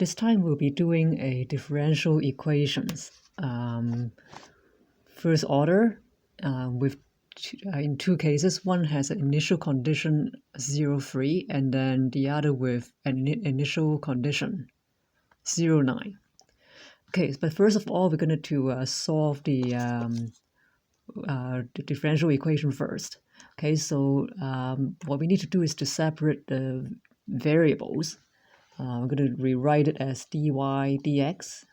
This time we'll be doing a differential equations. First order with in two cases. One has an initial condition 0, 3, and then the other with an initial condition 0, 9. Okay, but first of all, we're going to solve the differential equation first. Okay, so what we need to do is to separate the variables. I'm going to rewrite it as dy dx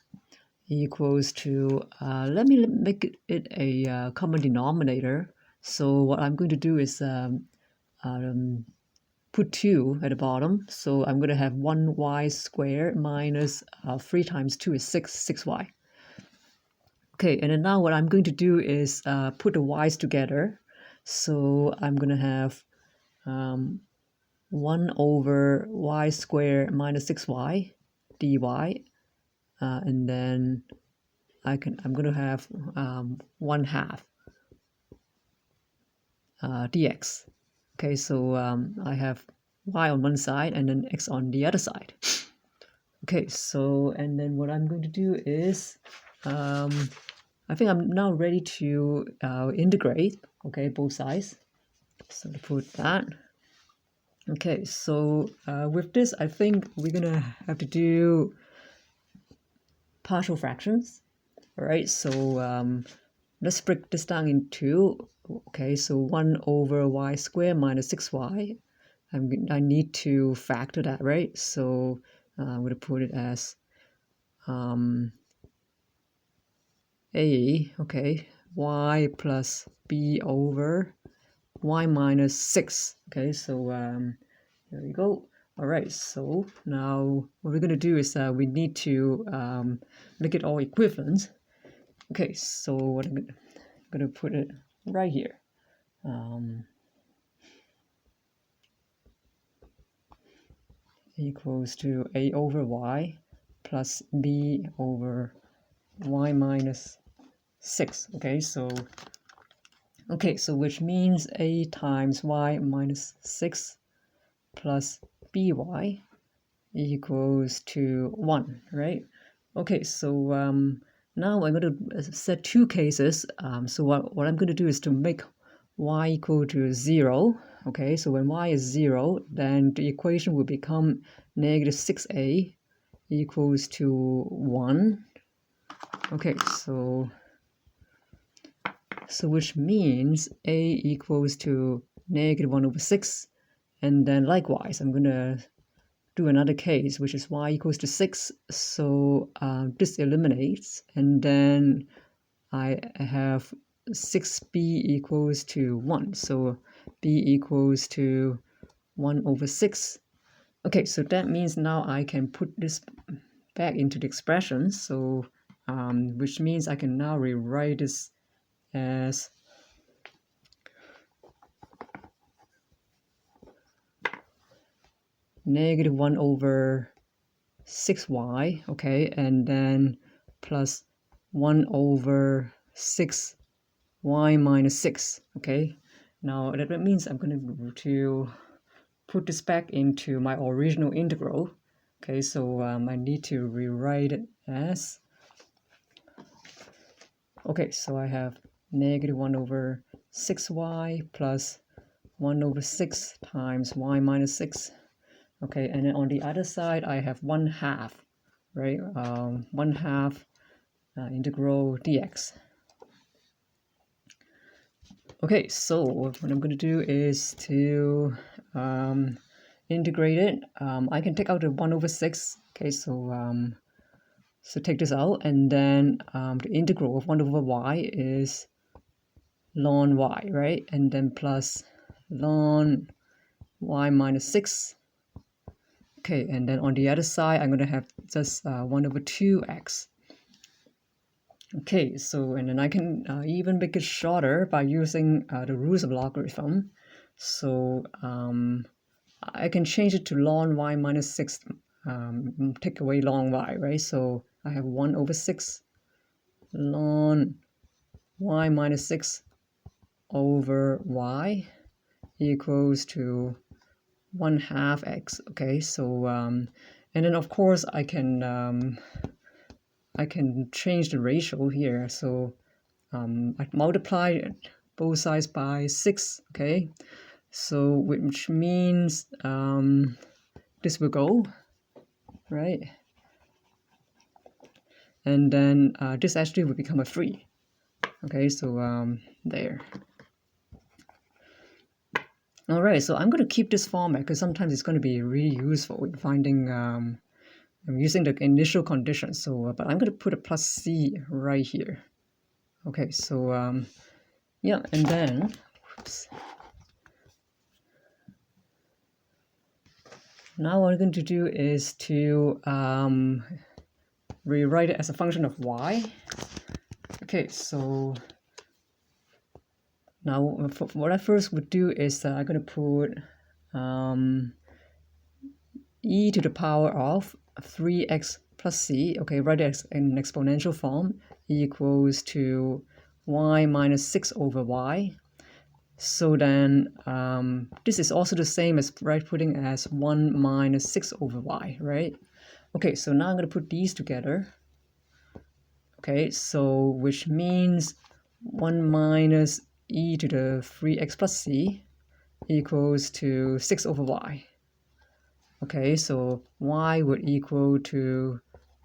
equals to, let me make it a common denominator. So what I'm going to do is put 2 at the bottom. So I'm going to have 1y squared minus 3 times 2 is 6y. Okay, and then now what I'm going to do is put the y's together. So I'm going to have 1 over y squared minus 6y dy, and then I'm going to have 1/2 dx. Okay, so I have y on one side and then x on the other side. Okay, so and then what I'm going to do is I think I'm now ready to integrate, okay, both sides. So to put that. Okay, so with this, I think we're gonna have to do partial fractions. All right, so let's break this down into, okay, so 1 over y squared minus 6y. I need to factor that, right? So I'm going to put it as a, okay, y plus b over y minus 6. Okay, so there we go. All right, so now what we're going to do is we need to make it all equivalent. Okay, so what I'm going to put it right here. Equals to a over y plus b over y minus 6. Okay, so which means a times y minus 6 plus by equals to 1, right? Okay, so now I'm going to set two cases. So what I'm going to do is to make y equal to 0. Okay, so when y is 0, then the equation will become negative 6a equals to 1. Okay, so which means a equals to negative 1 over 6. And then likewise, I'm going to do another case, which is y equals to 6. So this eliminates, and then I have 6b equals to 1. So b equals to 1 over 6. Okay, so that means now I can put this back into the expression. So which means I can now rewrite this as negative 1 over 6y, okay, and then plus 1 over 6y minus 6, okay. Now that means I'm going to put this back into my original integral. Okay, so I need to rewrite it as, okay, so I have negative 1 over 6y plus 1 over 6 times y minus 6. Okay, and then on the other side, I have 1/2, right? 1/2 integral dx. Okay, so what I'm going to do is to integrate it. I can take out the 1 over 6. Okay, so so take this out, and then the integral of 1 over y is ln y, right? And then plus ln y minus 6. Okay, and then on the other side, I'm going to have just 1 over 2x. Okay, so and then I can even make it shorter by using the rules of logarithm. So I can change it to ln y minus 6, take away ln y, right? So I have 1 over 6 ln y minus 6 over y equals to 1/2 x. Okay, so And then of course I can change the ratio here. So I multiply both sides by 6, okay? So which means this will go, right? And then this actually will become a 3. Okay, so there. All right, so I'm going to keep this format because sometimes it's going to be really useful in finding, I'm using the initial condition. So, but I'm going to put a plus C right here. Okay, so yeah, and then, whoops. Now what I'm going to do is to rewrite it as a function of y. Okay, so now what I first would do is I'm going to put e to the power of 3x plus c, okay, write it as in exponential form, equals to y minus 6 over y. So then this is also the same as putting as 1 minus 6 over y, right? Okay, so now I'm going to put these together. Okay, so which means 1 minus e to the 3x plus c equals to 6 over y. Okay, so y would equal to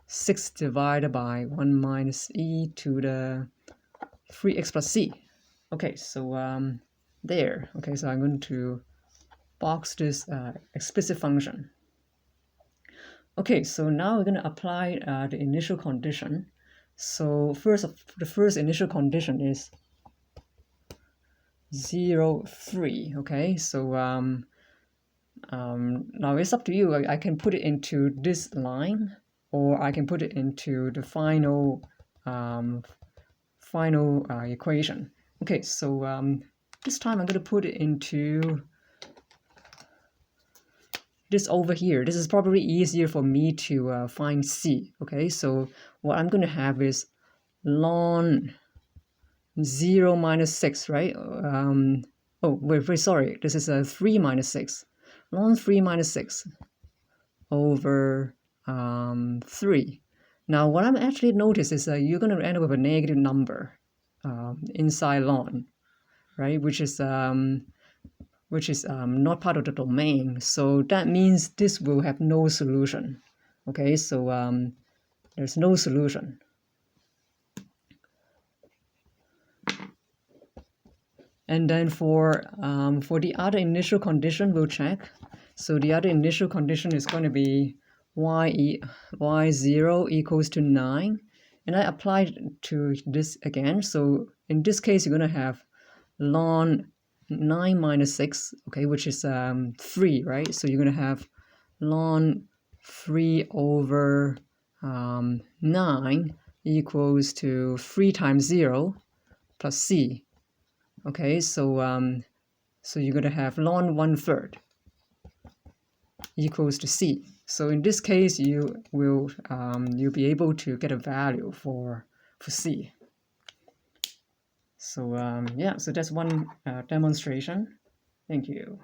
6 divided by 1 minus e to the 3x plus c. Okay, so there. Okay, so I'm going to box this explicit function. Okay, so now we're going to apply the initial condition. So the first initial condition is 0, 3. Okay, so now it's up to you. I can put it into this line, or I can put it into the final equation. Okay, so this time I'm going to put it into this over here. This is probably easier for me to find c. Okay, so what I'm going to have is ln 0 minus 6, right? Oh, wait, sorry. This is a 3 minus 6. Ln 3 minus 6 over 3. Now, what I'm actually notice is that you're going to end up with a negative number inside ln, right? Which is not part of the domain. So that means this will have no solution. Okay, so there's no solution. And then for the other initial condition, we'll check. So the other initial condition is going to be y0 equals to 9. And I applied to this again. So in this case, you're going to have ln 9 minus 6, okay, which is 3, right? So you're going to have ln 3 over 9 equals to 3 times 0 plus c. Okay, so so you're going to have ln 1/3 equals to c. So in this case, you'll be able to get a value for c. So yeah, so that's one demonstration. Thank you.